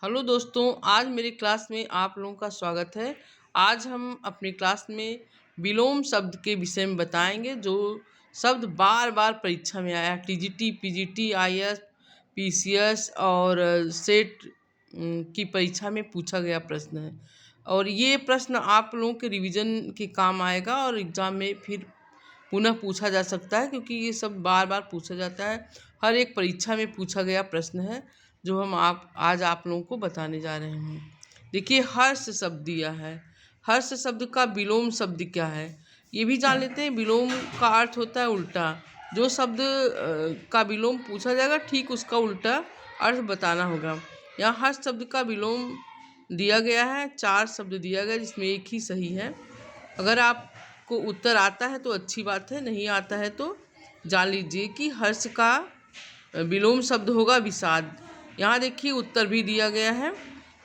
Hello दोस्तों, आज मेरी क्लास में आप लोगों का स्वागत है। आज हम अपनी क्लास में विलोम शब्द के विषय में बताएंगे, जो शब्द बार बार परीक्षा में आया। टीजीटी, पीजीटी, आईएएस, पीसीएस और सेट की परीक्षा में पूछा गया प्रश्न है। और ये प्रश्न आप लोगों के रिवीजन के काम आएगा और एग्ज़ाम में फिर पुनः पूछा जा सकता है, क्योंकि ये सब बार बार पूछा जाता है। हर एक परीक्षा में पूछा गया प्रश्न है, जो हम आज आप लोगों को बताने जा रहे हैं। देखिए, हर्ष शब्द दिया है। हर्ष शब्द का विलोम शब्द क्या है, ये भी जान लेते हैं। विलोम का अर्थ होता है उल्टा। जो शब्द का विलोम पूछा जाएगा, ठीक उसका उल्टा अर्थ बताना होगा। यहाँ हर्ष शब्द का विलोम दिया गया है। 4 शब्द दिया गया, जिसमें एक ही सही है। अगर आपको उत्तर आता है तो अच्छी बात है, नहीं आता है तो जान लीजिए कि हर्ष का विलोम शब्द होगा विषाद। यहाँ देखिए, उत्तर भी दिया गया है।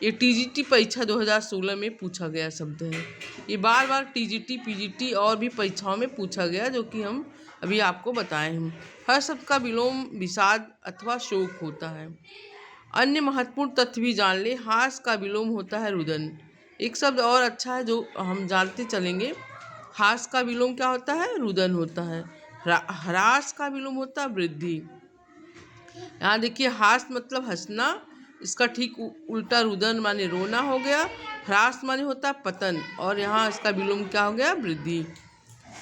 ये टीजीटी परीक्षा 2016 में पूछा गया शब्द है। ये बार बार टीजीटी, पीजीटी और भी परीक्षाओं में पूछा गया, जो कि हम अभी आपको बताए हैं। हर शब्द का विलोम विषाद अथवा शोक होता है। अन्य महत्वपूर्ण तथ्य भी जान ले। हास का विलोम होता है रुदन। एक शब्द और अच्छा है जो हम जानते चलेंगे। हास का विलोम क्या होता है? रुदन होता है। ह्रास का विलोम होता है वृद्धि। यहाँ देखिए, हास मतलब हंसना, इसका ठीक उल्टा रुदन माने रोना हो गया। ह्रास माने होता है पतन, और यहाँ इसका विलोम क्या हो गया? वृद्धि।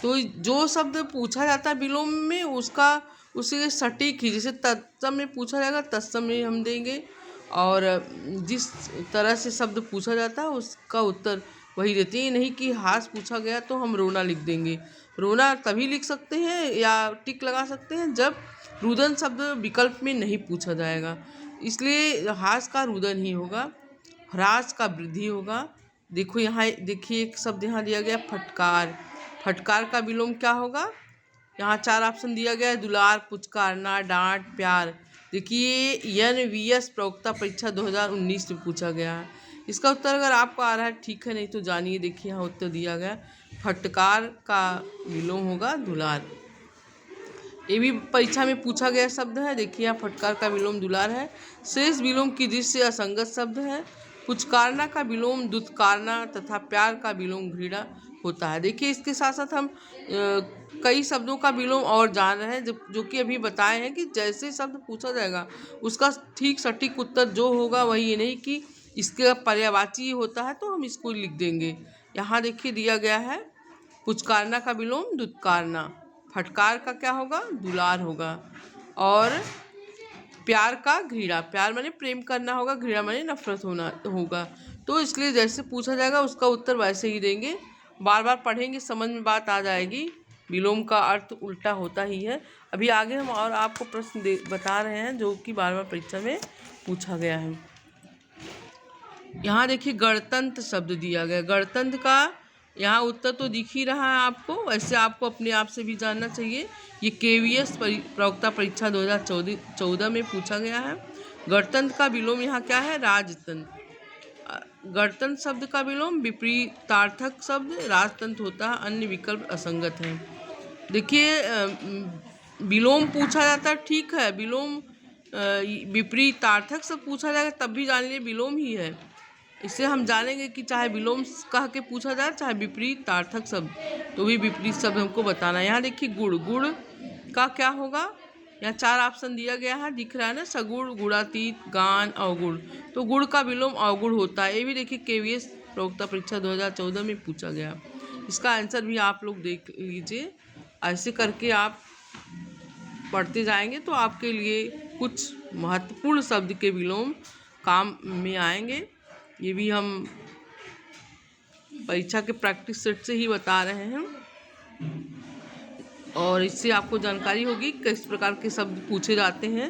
तो जो शब्द पूछा जाता है विलोम में, उसे सटीक ही, जैसे तत्सम में पूछा जाएगा तत्सम में हम देंगे, और जिस तरह से शब्द पूछा जाता है उसका उत्तर वही देते हैं। नहीं कि हास पूछा गया तो हम रोना लिख देंगे। रोना तभी लिख सकते हैं या टिक लगा सकते हैं जब रुदन शब्द विकल्प में नहीं पूछा जाएगा, इसलिए हास का रुदन ही होगा। ह्रास का वृद्धि होगा। देखो यहाँ देखिए, एक शब्द यहाँ दिया गया फटकार। फटकार का विलोम क्या होगा? यहाँ 4 ऑप्शन दिया गया है। दुलार, पुचकारना, डांट, प्यार। देखिए, NVS प्रवक्ता परीक्षा 2019 में पूछा गया है। इसका उत्तर अगर आपको आ रहा है ठीक है, नहीं तो जानिए। देखिए, यहाँ उत्तर दिया गया, फटकार का विलोम होगा दुलार। ये भी परीक्षा में पूछा गया शब्द है। देखिए, यहाँ फटकार का विलोम दुलार है। शेष विलोम की दृष्टि से असंगत शब्द है। पुचकारना का विलोम दुत्कारना तथा प्यार का विलोम घृणा होता है। देखिए, इसके साथ साथ हम कई शब्दों का विलोम और जान रहे हैं, जो कि अभी बताए हैं कि जैसे शब्द पूछा जाएगा उसका ठीक सटीक उत्तर जो होगा वही, ये नहीं कि इसके पर्यायवाची होता है तो हम इसको लिख देंगे। यहाँ देखिए दिया गया है, पुचकारना का विलोम दुत्कारना, फटकार का क्या होगा? दुलार होगा, और प्यार का घृणा। प्यार माने प्रेम करना होगा, घृणा माने नफरत होना होगा। तो इसलिए जैसे पूछा जाएगा उसका उत्तर वैसे ही देंगे। बार बार पढ़ेंगे, समझ में बात आ जाएगी। विलोम का अर्थ उल्टा होता ही है। अभी आगे हम और आपको प्रश्न बता रहे हैं, जो कि बार बार परीक्षा में पूछा गया है। यहाँ देखिए, गणतंत्र शब्द दिया गया। गणतंत्र का यहाँ उत्तर तो दिख ही रहा है आपको, वैसे आपको अपने आप से भी जानना चाहिए। ये KVS प्रवक्ता परीक्षा 2014 में पूछा गया है। गणतंत्र का विलोम यहाँ क्या है? राजतंत्र। गणतंत्र शब्द का विलोम विपरीतार्थक शब्द राजतंत्र होता है। अन्य विकल्प असंगत हैं। देखिए, विलोम पूछा जाता है, ठीक है। विलोम विपरीतार्थक शब्द पूछा जाएगा तब भी जान लिए विलोम ही है। इससे हम जानेंगे कि चाहे विलोम कह के पूछा जाए, चाहे विपरीतार्थक शब्द, तो भी विपरीत शब्द हमको बताना है। यहाँ देखिए, गुड़। गुड़ का क्या होगा? यहाँ 4 ऑप्शन दिया गया है, दिख रहा है ना, सगुण, गुणातीत, गान, अवगुण। तो गुड़ का विलोम अवगुण होता है। ये भी देखिए KVS प्रवक्ता परीक्षा 2014 में पूछा गया। इसका आंसर भी आप लोग देख लीजिए। ऐसे करके आप पढ़ते जाएंगे तो आपके लिए कुछ महत्वपूर्ण शब्द के विलोम काम में आएंगे। ये भी हम परीक्षा के प्रैक्टिस सेट से ही बता रहे हैं, और इससे आपको जानकारी होगी किस प्रकार के शब्द पूछे जाते हैं।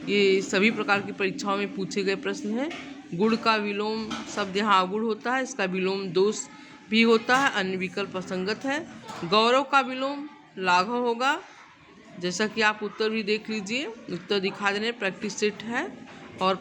ये सभी प्रकार की परीक्षाओं में पूछे गए प्रश्न हैं। गुड़ का विलोम शब्द यहाँ अवगुण होता है। इसका विलोम दोष भी होता है, अन्य विकल्प असंगत है। गौरव का विलोम लाघव होगा। जैसा कि आप उत्तर भी देख लीजिए, उत्तर दिखा देने, प्रैक्टिस सेट है। और